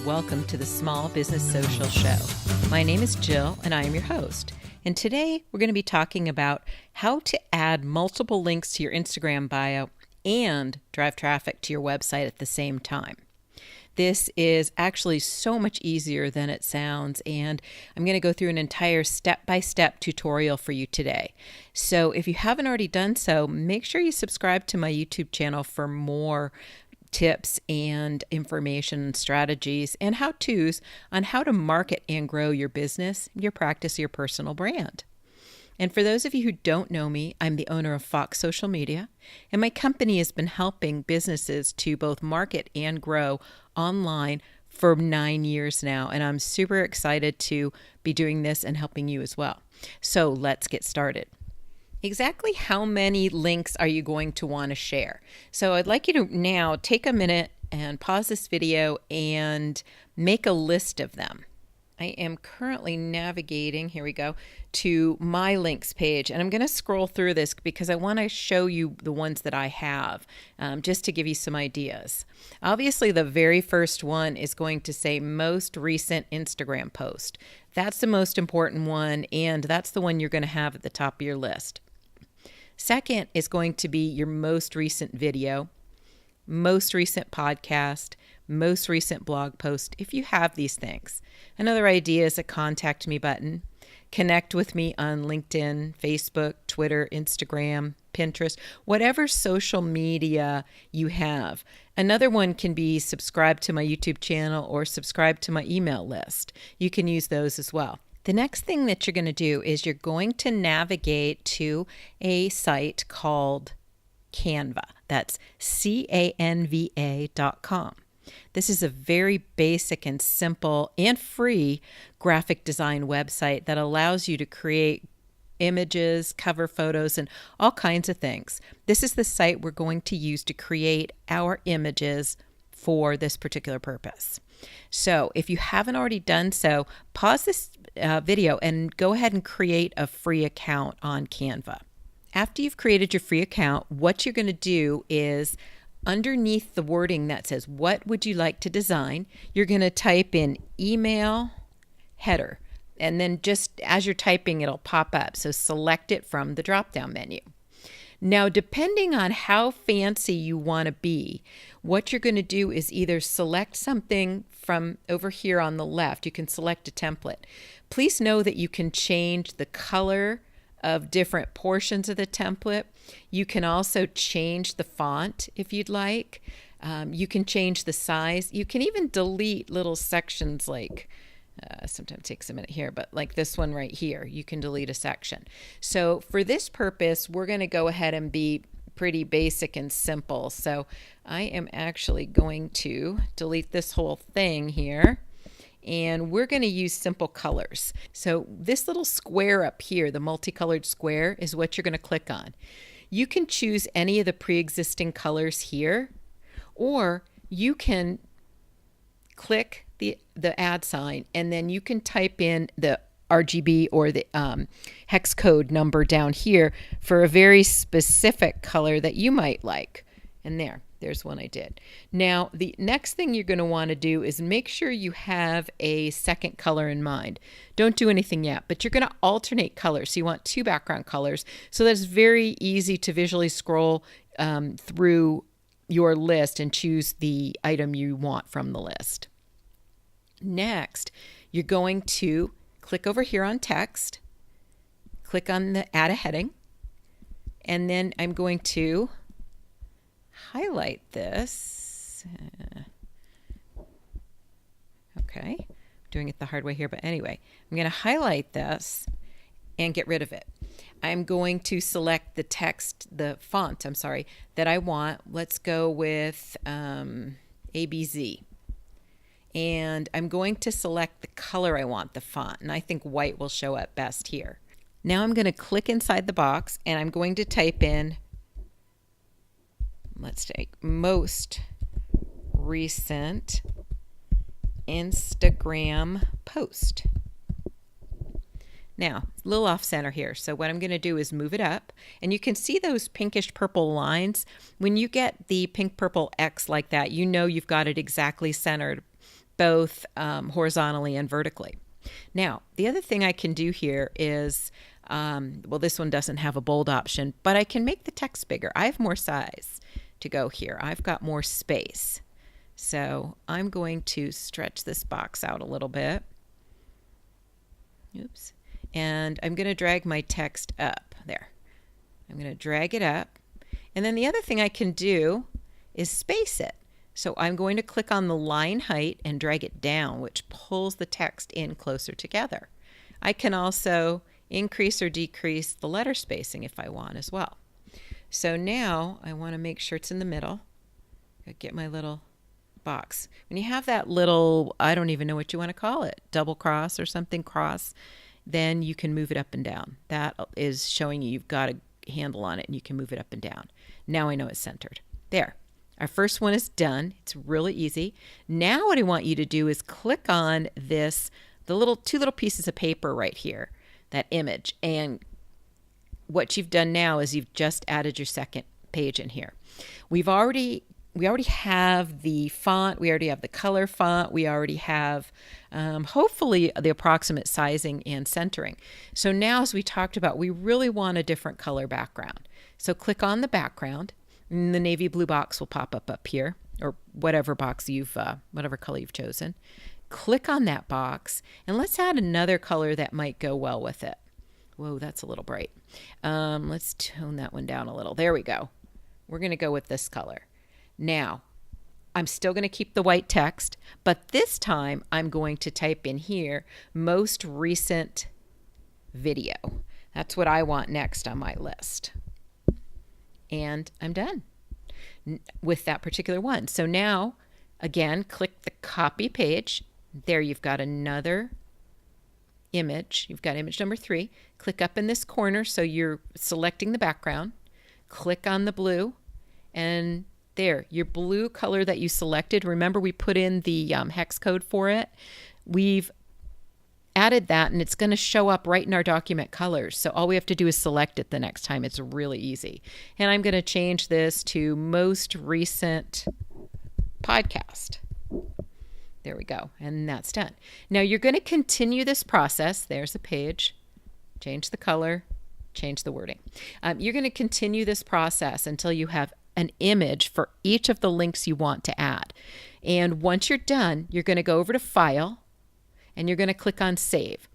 welcome to the Small Business Social Show. My name is Jill, and I am your host. And today we're going to be talking about how to add multiple links to your Instagram bio and drive traffic to your website at the same time. This is actually so much easier than it sounds, and I'm going to go through an entire step-by-step tutorial for you today. So if you haven't already done so, make sure you subscribe to my YouTube channel for more tips and information and strategies and how-tos on how to market and grow your business, your practice, your personal brand. And for those of you who don't know me, I'm the owner of Fox Social Media, and my company has been helping businesses to both market and grow online for 9 years now, and I'm super excited to be doing this and helping you as well. So let's get started. Exactly how many links are you going to want to share? So I'd like you to now take a minute and pause this video and make a list of them. I am currently navigating, here we go, to my links page, and I'm going to scroll through this because I want to show you the ones that I have, just to give you some ideas. Obviously, the very first one is going to say most recent Instagram post. That's the most important one, and that's the one you're going to have at the top of your list. Second is going to be your most recent video, most recent podcast, most recent blog post, if you have these things. Another idea is a contact me button. Connect with me on LinkedIn, Facebook, Twitter, Instagram, Pinterest, whatever social media you have. Another one can be subscribe to my YouTube channel or subscribe to my email list. You can use those as well. The next thing that you're going to do is you're going to navigate to a site called Canva. That's canva.com. This is a very basic and simple and free graphic design website that allows you to create images, cover photos, and all kinds of things. This is the site we're going to use to create our images for this particular purpose. So if you haven't already done so, pause this video and go ahead and create a free account on Canva. After you've created your free account, what you're going to do is underneath the wording that says, what would you like to design? You're going to type in email header. And then just as you're typing, it'll pop up. So select it from the drop-down menu. Now, depending on how fancy you want to be, what you're going to do is either select something from over here on the left. You can select a template. Please know that you can change the color of different portions of the template. You can also change the font if you'd like. You can change the size. You can even delete little sections like, sometimes it takes a minute here, but like this one right here, you can delete a section. So for this purpose, we're going to go ahead and be pretty basic and simple. So I am actually going to delete this whole thing here. And we're going to use simple colors. So this little square up here, the multicolored square, is what you're going to click on. You can choose any of the pre-existing colors here, or you can click the add sign, and then you can type in the RGB or the hex code number down here for a very specific color that you might like. And there's one I did. Now, the next thing you're going to want to do is make sure you have a second color in mind. Don't do anything yet, but you're going to alternate colors. So you want two background colors so that it's very easy to visually scroll through your list and choose the item you want from the list. Next, you're going to click over here on text, click on the add a heading, and then I'm going to highlight this. Okay, I'm doing it the hard way here, but anyway, I'm going to highlight this and get rid of it. I'm going to select the text, the font, that I want. Let's go with ABZ. And I'm going to select the color I want, the font, and I think white will show up best here. Now I'm going to click inside the box and I'm going to type in, let's take most recent Instagram post. Now, a little off center here. So what I'm going to do is move it up, and you can see those pinkish purple lines. When you get the pink purple X like that, you know you've got it exactly centered both horizontally and vertically. Now, the other thing I can do here is, well, this one doesn't have a bold option, but I can make the text bigger. I have more size to go here. I've got more space. So I'm going to stretch this box out a little bit. Oops. And I'm going to drag my text up there. I'm going to drag it up. And then the other thing I can do is space it. So I'm going to click on the line height and drag it down, which pulls the text in closer together. I can also increase or decrease the letter spacing if I want as well. So now I want to make sure it's in the middle. I get my little box. When you have that little, I don't even know what you want to call it, double cross or something cross, then you can move it up and down. That is showing you've got a handle on it and you can move it up and down. Now I know it's centered. There. Our first one is done. It's really easy. Now what I want you to do is click on this, the two little pieces of paper right here, that image. And what you've done now is you've just added your second page in here. We already have the font. We already have the color font. We already have, hopefully, the approximate sizing and centering. So now, as we talked about, we really want a different color background. So click on the background. And the navy blue box will pop up here, or whatever box whatever color you've chosen. Click on that box, and let's add another color that might go well with it. Whoa, that's a little bright. Let's tone that one down a little. There we go. We're going to go with this color. Now, I'm still going to keep the white text, but this time I'm going to type in here, most recent video. That's what I want next on my list. And I'm done with that particular one. So now, again, click the copy page. There you've got another image. You've got image number 3. Click up in this corner so you're selecting the background. Click on the blue, and there, your blue color that you selected. Remember, we put in the hex code for it. We've added that, and it's going to show up right in our document colors. So all we have to do is select it the next time. It's really easy. And I'm going to change this to most recent podcast. There we go. And that's done. Now you're going to continue this process. There's a page. Change the color. Change the wording. You're going to continue this process until you have an image for each of the links you want to add. And once you're done, you're going to go over to File, and you're going to click on Save.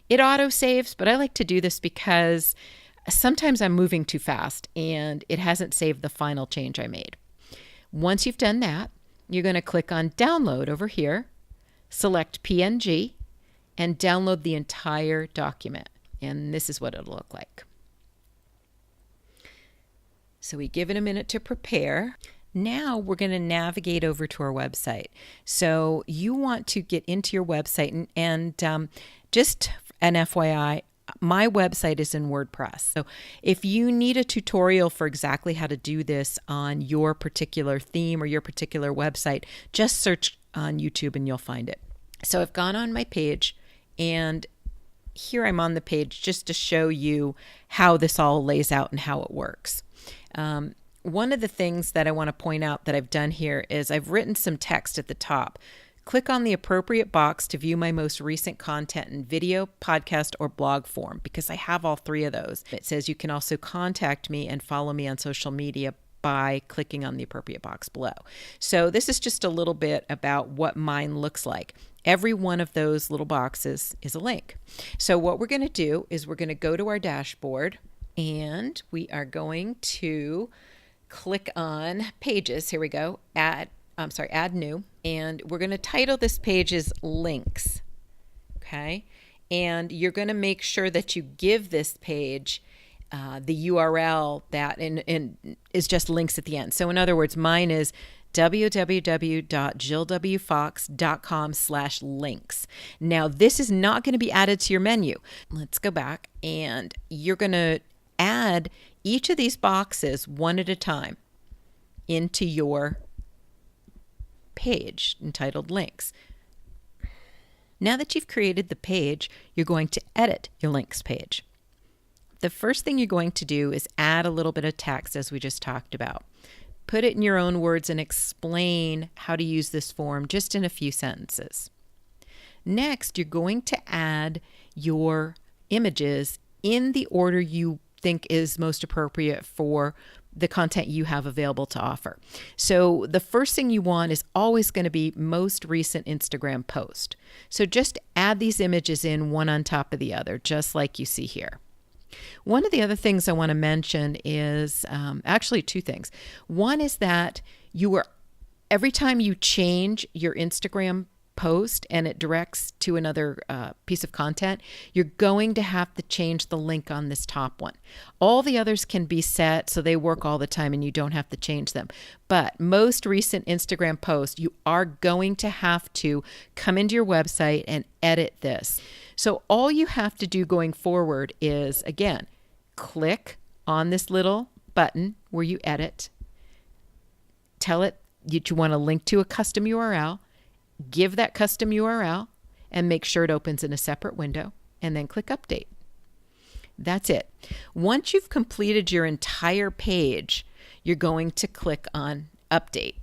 It auto-saves, but I like to do this because sometimes I'm moving too fast and it hasn't saved the final change I made. Once you've done that, you're going to click on Download over here, select PNG, and download the entire document. And this is what it'll look like. So we give it a minute to prepare. Now we're going to navigate over to our website. So you want to get into your website, and just an FYI, my website is in WordPress. So if you need a tutorial for exactly how to do this on your particular theme or your particular website, just search on YouTube and you'll find it. So I've gone on my page, and here I'm on the page just to show you how this all lays out and how it works. One of the things that I want to point out that I've done here is I've written some text at the top. Click on the appropriate box to view my most recent content in video, podcast, or blog form, because I have all 3 of those. It says you can also contact me and follow me on social media by clicking on the appropriate box below. So this is just a little bit about what mine looks like. Every one of those little boxes is a link. So what we're going to do is we're going to go to our dashboard, and we are going to click on Pages. Here we go. Add New. And we're going to title this page as Links. Okay. And you're going to make sure that you give this page the URL that and is just links at the end. So in other words, mine is www.jillwfox.com/links. Now this is not going to be added to your menu. Let's go back, and you're going to add each of these boxes one at a time into your page entitled Links. Now that you've created the page, you're going to edit your links page. The first thing you're going to do is add a little bit of text, as we just talked about. Put it in your own words and explain how to use this form just in a few sentences. Next, you're going to add your images in the order you think is most appropriate for the content you have available to offer. So the first thing you want is always going to be most recent Instagram post. So just add these images in one on top of the other, just like you see here. One of the other things I want to mention is actually two things. One is that every time you change your Instagram post and it directs to another piece of content, you're going to have to change the link on this top one. All the others can be set so they work all the time and you don't have to change them. But most recent Instagram post, you are going to have to come into your website and edit this. So all you have to do going forward is, again, click on this little button where you edit, tell it that you want to link to a custom URL, give that custom URL, and make sure it opens in a separate window, and then click Update. That's it. Once you've completed your entire page, you're going to click on Update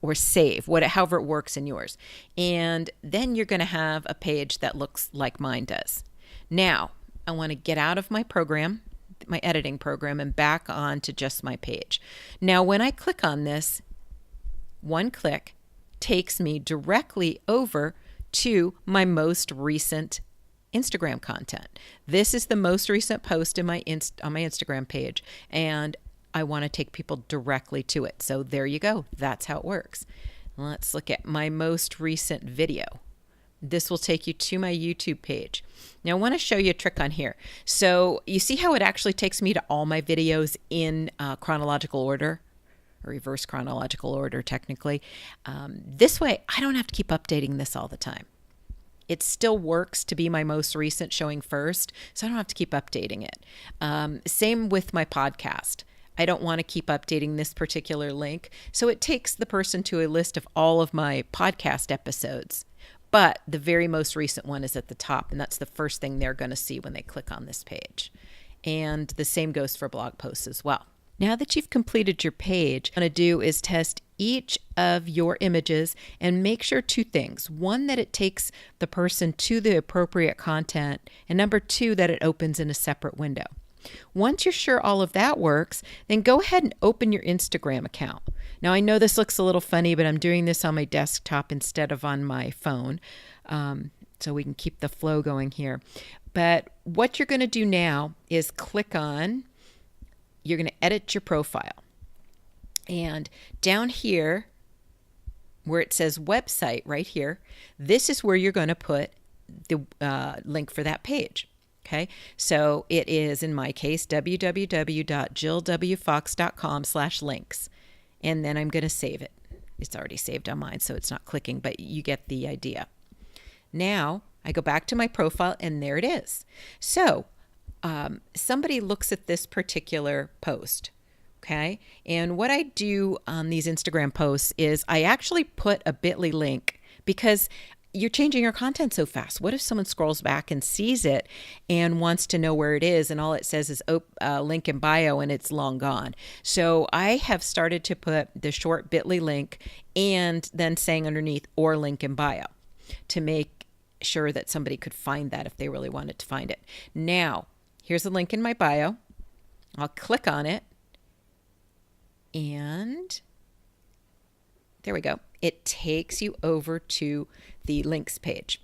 or Save, however it works in yours. And then you're going to have a page that looks like mine does. Now, I want to get out of my program, my editing program, and back on to just my page. Now, when I click on this, one click takes me directly over to my most recent Instagram content. This is the most recent post in my on my Instagram page, and I want to take people directly to it. So there you go. That's how it works. Let's look at my most recent video. This will take you to my YouTube page. Now I want to show you a trick on here. So you see how it actually takes me to all my videos in chronological order? Or reverse chronological order, technically. This way, I don't have to keep updating this all the time. It still works to be my most recent showing first, so I don't have to keep updating it. Same with my podcast. I don't want to keep updating this particular link, so it takes the person to a list of all of my podcast episodes. But the very most recent one is at the top, and that's the first thing they're going to see when they click on this page. And the same goes for blog posts as well. Now that you've completed your page, what I'm going to do is test each of your images and make sure two things. One, that it takes the person to the appropriate content, and number two, that it opens in a separate window. Once you're sure all of that works, then go ahead and open your Instagram account. Now I know this looks a little funny, but I'm doing this on my desktop instead of on my phone, so we can keep the flow going here. But what you're going to do now is you're going to edit your profile. And down here, where it says website right here, this is where you're going to put the link for that page. Okay, so it is, in my case, www.jillwfox.com/links. And then I'm going to save it. It's already saved on mine, so it's not clicking, but you get the idea. Now, I go back to my profile, and there it is. So, somebody looks at this particular post, okay? And what I do on these Instagram posts is I actually put a bit.ly link, because you're changing your content so fast. What if someone scrolls back and sees it and wants to know where it is, and all it says is link in bio and it's long gone? So I have started to put the short bit.ly link and then saying underneath, or link in bio, to make sure that somebody could find that if they really wanted to find it. Now, here's a link in my bio. I'll click on it, and there we go. It takes you over to the links page.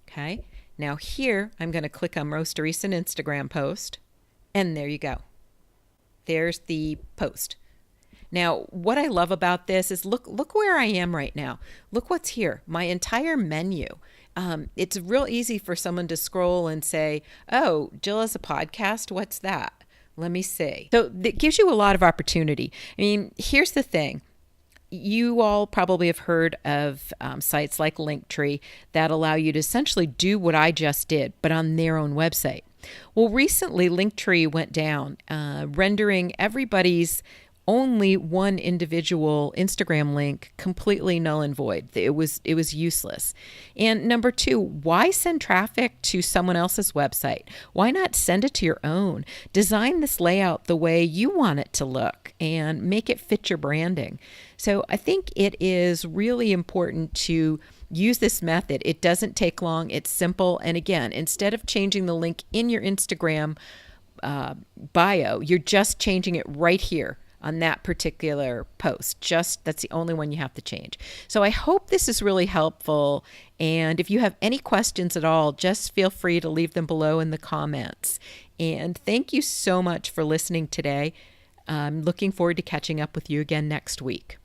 Okay. Now here, I'm going to click on most recent Instagram post, and there you go. There's the post. Now, what I love about this is look where I am right now. Look what's here. My entire menu. It's real easy for someone to scroll and say, oh, Jill has a podcast. What's that? Let me see. So it gives you a lot of opportunity. I mean, here's the thing. You all probably have heard of sites like Linktree that allow you to essentially do what I just did, but on their own website. Well, recently Linktree went down, rendering everybody's only one individual Instagram link completely null and void. It was useless. And number two, why send traffic to someone else's website? Why not send it to your own? Design this layout the way you want it to look and make it fit your branding. So I think it is really important to use this method. It doesn't take long. It's simple. And again, instead of changing the link in your Instagram bio, you're just changing it right here on that particular post. That's the only one you have to change. So I hope this is really helpful. And if you have any questions at all, just feel free to leave them below in the comments. And thank you so much for listening today. I'm looking forward to catching up with you again next week.